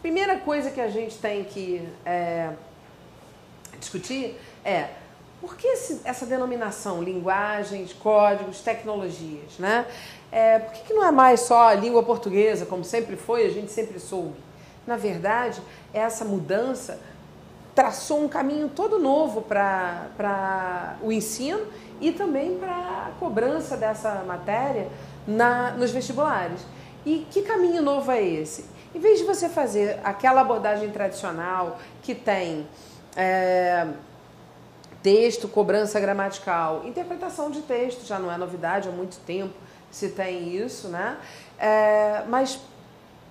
Primeira coisa que a gente tem que discutir é por que essa denominação, linguagens, códigos, tecnologias, né? Por que não é mais só a língua portuguesa, como sempre foi, a gente sempre soube? Na verdade, essa mudança traçou um caminho todo novo para o ensino e também para a cobrança dessa matéria nos vestibulares. E que caminho novo é esse? Em vez de você fazer aquela abordagem tradicional que tem texto, cobrança gramatical, interpretação de texto, já não é novidade, há muito tempo se tem isso, né? Mas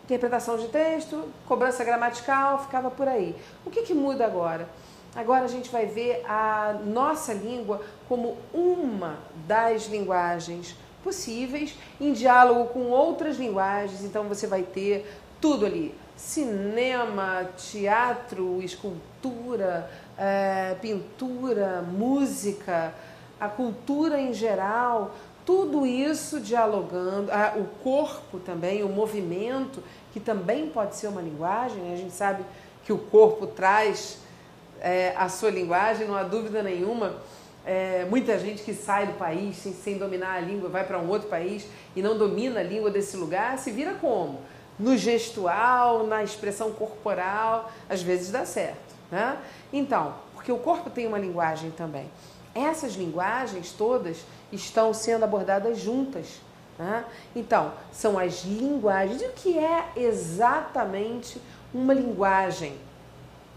interpretação de texto, cobrança gramatical, ficava por aí. O que muda agora? Agora a gente vai ver a nossa língua como uma das linguagens possíveis em diálogo com outras linguagens, então você vai ter tudo ali, cinema, teatro, escultura, pintura, música, a cultura em geral, tudo isso dialogando, o corpo também, o movimento, que também pode ser uma linguagem, né? A gente sabe que o corpo traz a sua linguagem, não há dúvida nenhuma. Muita gente que sai do país sem dominar a língua, vai para um outro país e não domina a língua desse lugar, se vira como? No gestual, na expressão corporal, às vezes dá certo, né? Então, porque o corpo tem uma linguagem também. Essas linguagens todas estão sendo abordadas juntas, né? Então, são as linguagens. E o que é exatamente uma linguagem?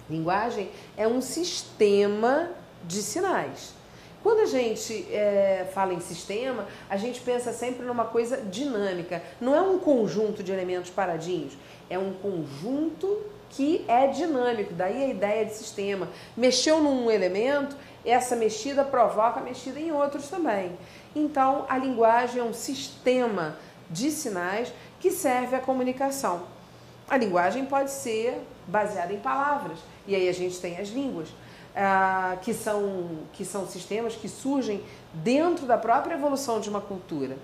Linguagem é um sistema de sinais. Quando a gente fala em sistema, a gente pensa sempre numa coisa dinâmica. Não é um conjunto de elementos paradinhos, é um conjunto que é dinâmico, daí a ideia de sistema. Mexeu num elemento, essa mexida provoca a mexida em outros também. Então, a linguagem é um sistema de sinais que serve à comunicação. A linguagem pode ser baseada em palavras, e aí a gente tem as línguas. Que são sistemas que surgem dentro da própria evolução de uma cultura.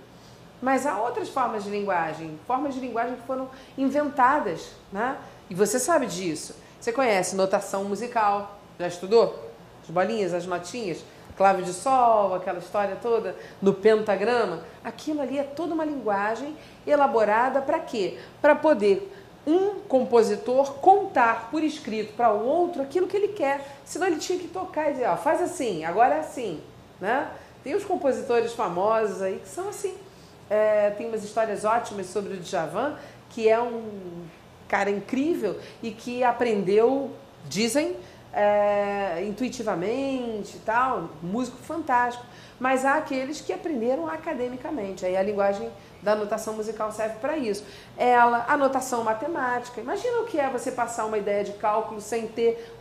Mas há outras formas de linguagem que foram inventadas, né? E você sabe disso. Você conhece notação musical, já estudou? As bolinhas, as notinhas, clave de sol, aquela história toda, no pentagrama. Aquilo ali é toda uma linguagem elaborada para quê? Para poder um compositor contar por escrito para o outro aquilo que ele quer. Senão ele tinha que tocar e dizer, faz assim, agora é assim, né? Tem os compositores famosos aí que são assim. Tem umas histórias ótimas sobre o Djavan, que é um cara incrível e que aprendeu, dizem, intuitivamente e tal, músico fantástico. Mas há aqueles que aprenderam academicamente. Aí a linguagem da notação musical serve para isso. A notação matemática. Imagina o que é você passar uma ideia de cálculo sem ter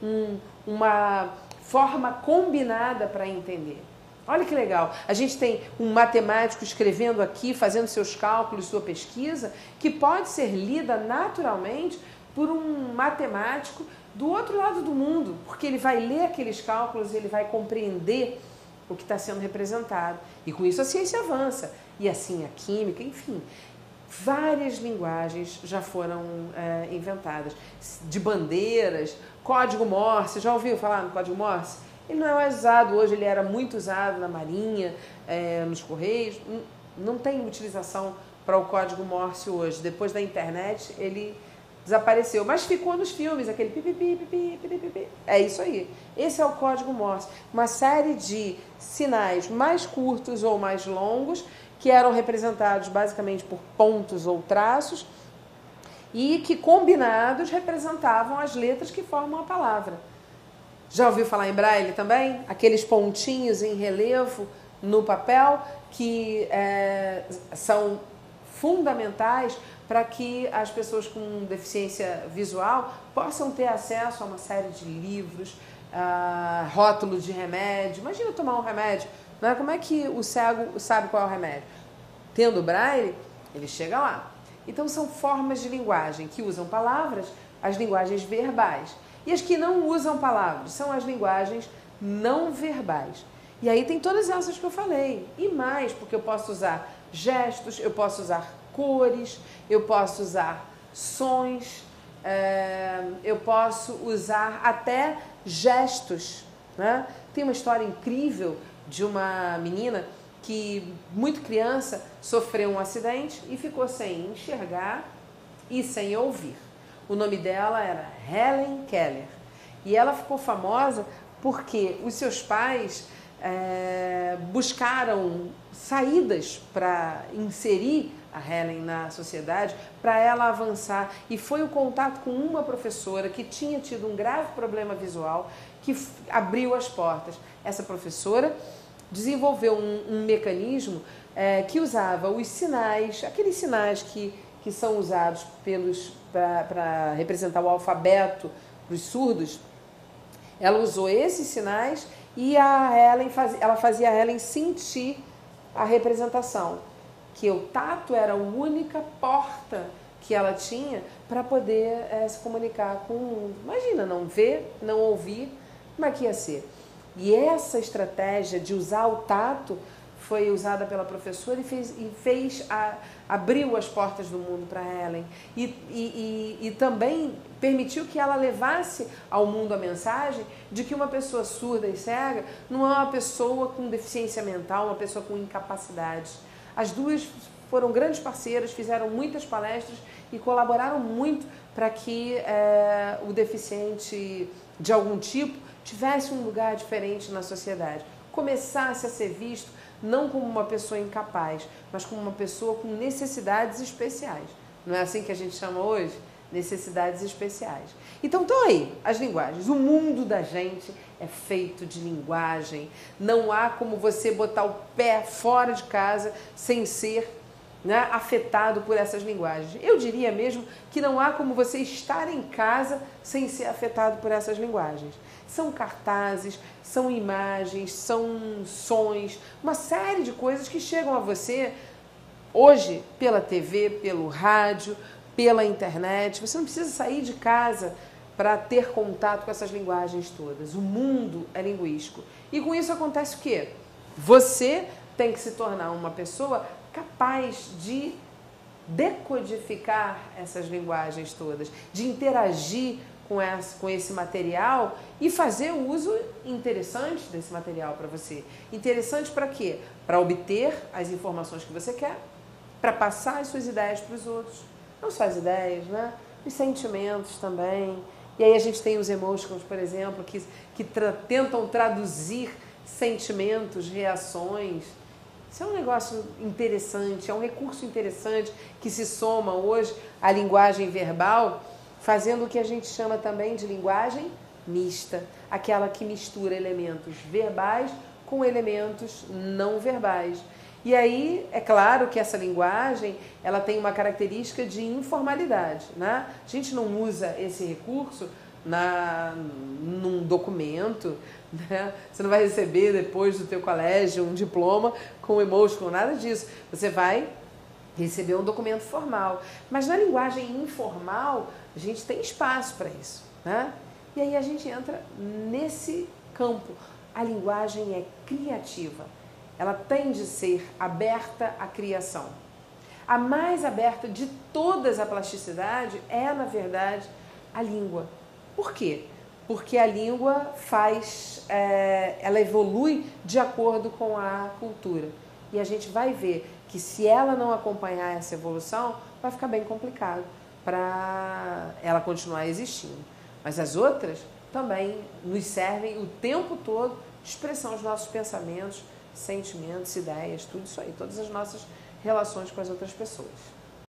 uma forma combinada para entender. Olha que legal. A gente tem um matemático escrevendo aqui, fazendo seus cálculos, sua pesquisa, que pode ser lida naturalmente por um matemático do outro lado do mundo, porque ele vai ler aqueles cálculos e ele vai compreender o que está sendo representado. E com isso a ciência avança. E assim a química, enfim. Várias linguagens já foram inventadas. De bandeiras, código Morse. Já ouviu falar no código Morse? Ele não é mais usado hoje, ele era muito usado na Marinha, nos Correios. Não tem utilização para o código Morse hoje. Depois da internet, ele desapareceu, mas ficou nos filmes, aquele pipipi, pipi, pipi, pipi. É isso aí. Esse é o código Morse. Uma série de sinais mais curtos ou mais longos que eram representados basicamente por pontos ou traços e que combinados representavam as letras que formam a palavra. Já ouviu falar em braille também? Aqueles pontinhos em relevo no papel que são fundamentais para que as pessoas com deficiência visual possam ter acesso a uma série de livros, rótulos de remédio. Imagina tomar um remédio, não é? Como é que o cego sabe qual é o remédio? Tendo braille, ele chega lá. Então são formas de linguagem que usam palavras, as linguagens verbais. E as que não usam palavras são as linguagens não verbais. E aí tem todas essas que eu falei. E mais, porque eu posso usar gestos, eu posso usar cores, eu posso usar sons, eu posso usar até gestos, né? Tem uma história incrível de uma menina que, muito criança, sofreu um acidente e ficou sem enxergar e sem ouvir. O nome dela era Helen Keller. E ela ficou famosa porque os seus pais buscaram saídas para inserir a Helen na sociedade, para ela avançar. E foi o contato com uma professora que tinha tido um grave problema visual que abriu as portas. Essa professora desenvolveu um mecanismo que usava os sinais, aqueles sinais que são usados para representar o alfabeto para os surdos. Ela usou esses sinais e ela fazia a Helen sentir a representação, que o tato era a única porta que ela tinha para poder se comunicar com o mundo. Imagina, não ver, não ouvir, como é que ia ser? E essa estratégia de usar o tato foi usada pela professora e abriu as portas do mundo para Helen e também permitiu que ela levasse ao mundo a mensagem de que uma pessoa surda e cega não é uma pessoa com deficiência mental, uma pessoa com incapacidade. As duas foram grandes parceiras, fizeram muitas palestras e colaboraram muito para que o deficiente de algum tipo tivesse um lugar diferente na sociedade, começasse a ser visto não como uma pessoa incapaz, mas como uma pessoa com necessidades especiais. Não é assim que a gente chama hoje? Necessidades especiais. Então estão aí as linguagens. O mundo da gente é feito de linguagem. Não há como você botar o pé fora de casa sem ser, né, afetado por essas linguagens. Eu diria mesmo que não há como você estar em casa sem ser afetado por essas linguagens. São cartazes, são imagens, são sons, uma série de coisas que chegam a você hoje pela TV, pelo rádio, pela internet. Você não precisa sair de casa para ter contato com essas linguagens todas. O mundo é linguístico. E com isso acontece o quê? Você tem que se tornar uma pessoa capaz de decodificar essas linguagens todas, de interagir com esse material e fazer um uso interessante desse material para você. Interessante para quê? Para obter as informações que você quer, para passar as suas ideias para os outros. Não só as ideias, né? Os sentimentos também. E aí a gente tem os emoticons, por exemplo, que tentam traduzir sentimentos, reações. Isso é um negócio interessante, é um recurso interessante que se soma hoje à linguagem verbal, fazendo o que a gente chama também de linguagem mista, aquela que mistura elementos verbais com elementos não verbais. E aí, é claro que essa linguagem, ela tem uma característica de informalidade, né? A gente não usa esse recurso num documento, né? Você não vai receber depois do teu colégio um diploma com emoticon, nada disso. Você vai receber um documento formal. Mas na linguagem informal, a gente tem espaço para isso, né? E aí a gente entra nesse campo. A linguagem é criativa. Ela tem de ser aberta à criação. A mais aberta de todas a plasticidade é, na verdade, a língua. Por quê? Porque a língua ela evolui de acordo com a cultura. E a gente vai ver que se ela não acompanhar essa evolução, vai ficar bem complicado para ela continuar existindo. Mas as outras também nos servem o tempo todo de expressão dos nossos pensamentos, sentimentos, ideias, tudo isso aí, todas as nossas relações com as outras pessoas.